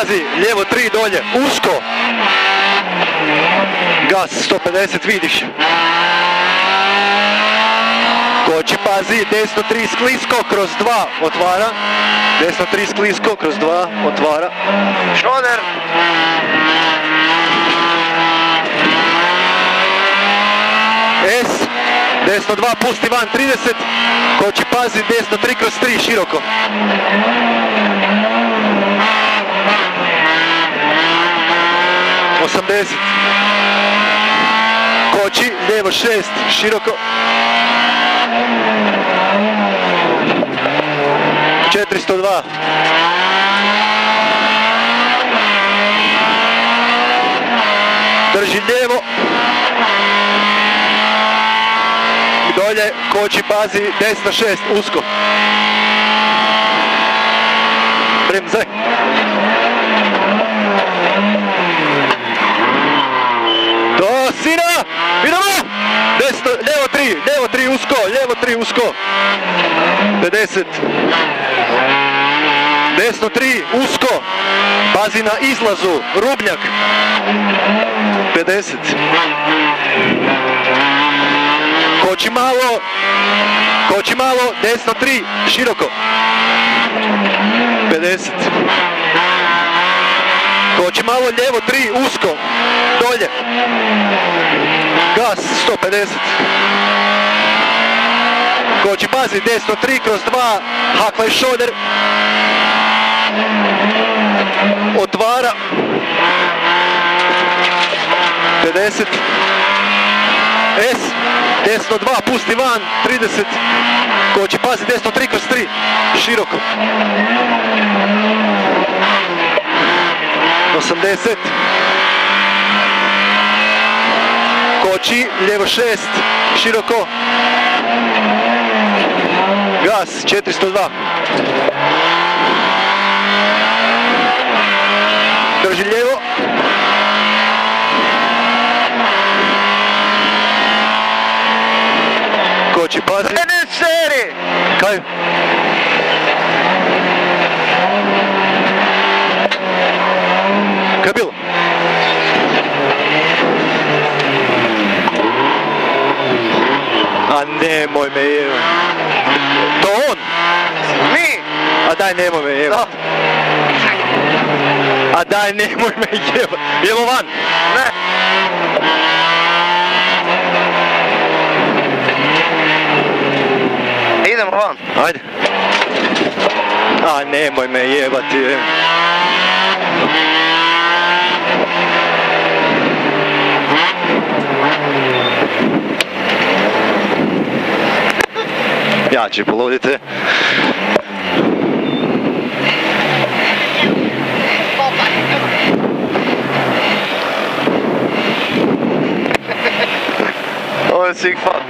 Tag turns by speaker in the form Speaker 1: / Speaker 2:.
Speaker 1: pazi, lijevo 3 dolje, usko. Gas, 150, vidiš. Koči, pazi, desno 3 sklisko, kroz 2, otvara. Desno 3 sklisko, kroz 2, otvara.
Speaker 2: Šoder.
Speaker 1: S, desno 2, pusti van 30. Koči, pazi, desno 3 kroz 3, široko. Koči, lijevo 6, široko. 402. Drži lijevo. I dolje, koči, pazi, desno 6, usko. Bremzaj. Do sina! Idemo! Desno, lijevo 3 usko, lijevo 3 usko. 50. Desno 3 usko. Pazi na izlazu, rubnjak. 50. Koči malo, desno 3, široko. 50. Koči malo, lijevo 3, usko, dolje. Gas, 150. Koči, pazi, desno 3 kroz 2, hakvaj šoder. Otvara. 50. S, desno 2, pusti van, 30. Koči, pazi, desno 3 kroz 3, široko. 80. Koči, lijevo 6, široko. Gas, 402. Drži lijevo. Koči, pazi. Kaj? Kaj je bilo? A nemoj me jebat. To on?
Speaker 2: Mi?
Speaker 1: A daj nemoj me jebat. A daj nemoj me jebat. Idemo van?
Speaker 2: Ne. Idemo van.
Speaker 1: Ajde. A nemoj me jebati. Ja ću poludite.
Speaker 2: Ovo je sick fuck.